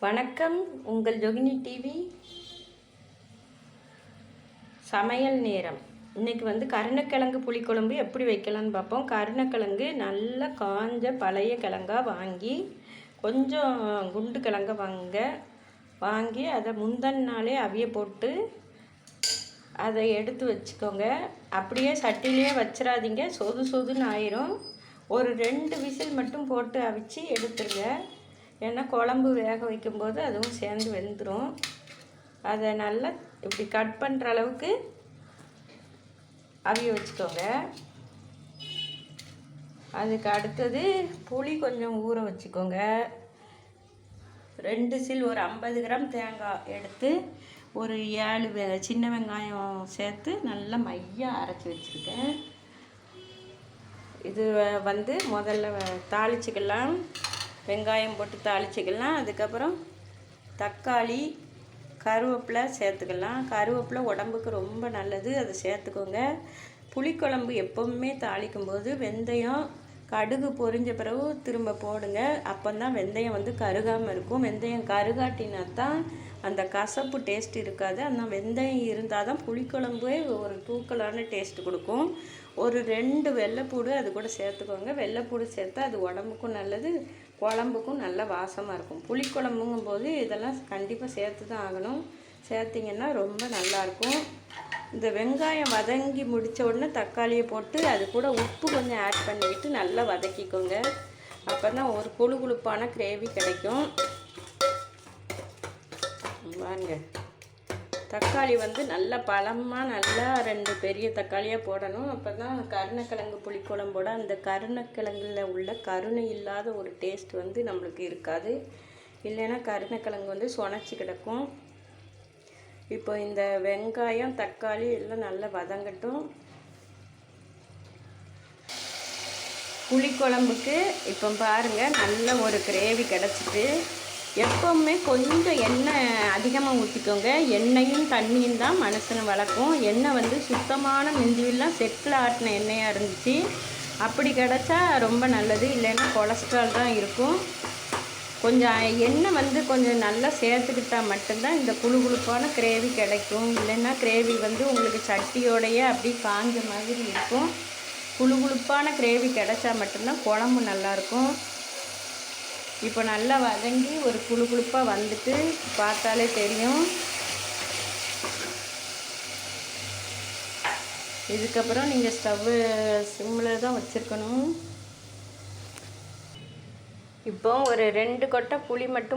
வணக்கம். உங்கள் ஜோகினி டிவி சமையல் நேரம். இன்றைக்கி கருணக்கிழங்கு புளிக்குழம்பு எப்படி வைக்கலான்னு பார்ப்போம். கருணக்கிழங்கு நல்லா காஞ்ச பழைய கிழங்கா வாங்கி, கொஞ்சம் குண்டு கிழங்க வாங்கி அதை முந்தின நாளே அவிய போட்டு அதை எடுத்து வச்சுக்கோங்க. அப்படியே சட்டிலேயே வச்சிடாதீங்க, சொது சொதுன்னு ஆயிரும். ஒரு 2 விசில் மட்டும் போட்டு அவிச்சு எடுத்துருங்க. ஏன்னா குழம்பு வேக வைக்கும்போது அதுவும் சேர்ந்து வெந்துடும். அதை நல்லா இப்படி கட் பண்ணுற அளவுக்கு அவிய வச்சுக்கோங்க. அதுக்கு அடுத்தது புளி கொஞ்சம் ஊற வச்சுக்கோங்க. 2 சில் ஒரு 50 கிராம் தேங்காய் எடுத்து ஒரு 7 சின்ன வெங்காயம் சேர்த்து நல்லா மையாக அரைச்சி வச்சுருக்கேன். இது முதல்ல தாளிச்சிக்கலாம். வெங்காயம் போட்டு தாளிச்சிக்கலாம். அதுக்கப்புறம் தக்காளி, கருவேப்பிலை சேர்த்துக்கலாம். கருவேப்பிலை உடம்புக்கு ரொம்ப நல்லது, அதை சேர்த்துக்கோங்க. புளிக்குழம்பு எப்போவுமே தாளிக்கும்போது வெந்தயம் கடுகு பொரிஞ்ச பிறகு திரும்ப போடுங்க. அப்போந்தான் வெந்தயம் கருகாமல் இருக்கும். வெந்தயம் கருகாட்டினா தான் அந்த கசப்பு டேஸ்ட் இருக்காது. ஆனால் வெந்தயம் இருந்தால் தான் புளிக்குழம்பே ஒரு தூக்கலான டேஸ்ட் கொடுக்கும். ஒரு 2 வெள்ளைப்பூடு அது கூட சேர்த்துக்கோங்க. வெள்ளைப்பூடு சேர்த்தா அது உடம்புக்கும் நல்லது, குழம்புக்கும் நல்ல வாசமாக இருக்கும். புளிக்குழம்புங்கும் போது இதெல்லாம் கண்டிப்பாக சேர்த்து தான் ஆகணும். சேர்த்திங்கன்னா ரொம்ப நல்லாயிருக்கும். இந்த வெங்காயம் வதங்கி முடித்த உடனே தக்காளியை போட்டு அது கூட உப்பு கொஞ்சம் ஆட் பண்ணிக்கிட்டு நல்லா வதக்கிக்கோங்க. அப்போ தான் ஒரு குழுகுழுப்பான கிரேவி கிடைக்கும். வாங்க, தக்காளி நல்லா பழமாக நல்லா 2 பெரிய தக்காளியாக போடணும். அப்போ தான் கருணக்கிழங்கு புளிக்குழம்போட அந்த கருணக்கிழங்குல உள்ள கருணை இல்லாத ஒரு டேஸ்ட் நம்மளுக்கு இருக்காது. இல்லைன்னா கருணக்கிழங்கு சொனச்சி கிடக்கும். இப்போ இந்த வெங்காயம் தக்காளி எல்லாம் நல்லா வதங்கட்டும். புளிக்குழம்புக்கு இப்போ பாருங்கள், நல்ல ஒரு கிரேவி கிடச்சிட்டு. எப்போவுமே கொஞ்சம் எண்ணெய் அதிகமாக ஊற்றிக்கோங்க. எண்ணெயும் தண்ணியும் தான் மனுஷனை வளர்க்கும். எண்ணெய் சுத்தமான மிந்தியெல்லாம் செக்கில் ஆட்டின எண்ணெயாக இருந்துச்சு. அப்படி கிடச்சா ரொம்ப நல்லது. இல்லைன்னா கொலஸ்ட்ரால் தான் இருக்கும். கொஞ்சம் எண்ணெய் கொஞ்சம் நல்லா சேர்த்துக்கிட்டால் மட்டும்தான் இந்த குழுகுழுப்பான கிரேவி கிடைக்கும். இல்லைன்னா கிரேவி உங்களுக்கு சட்டியோடையே அப்படி காஞ்ச மாதிரி இருக்கும். குழுகுழுப்பான கிரேவி கிடைச்சா மட்டும்தான் குழம்பு நல்லாயிருக்கும். இப்போ நல்லா வதங்கி ஒரு குழுகுழுப்பாக வந்துட்டு பார்த்தாலே தெரியும். இதுக்கப்புறம் நீங்கள் ஸ்டவ்வு சிம்மில் தான் வச்சுருக்கணும். இப்போ ஒரு 2 கொட்டை புளி மட்டும்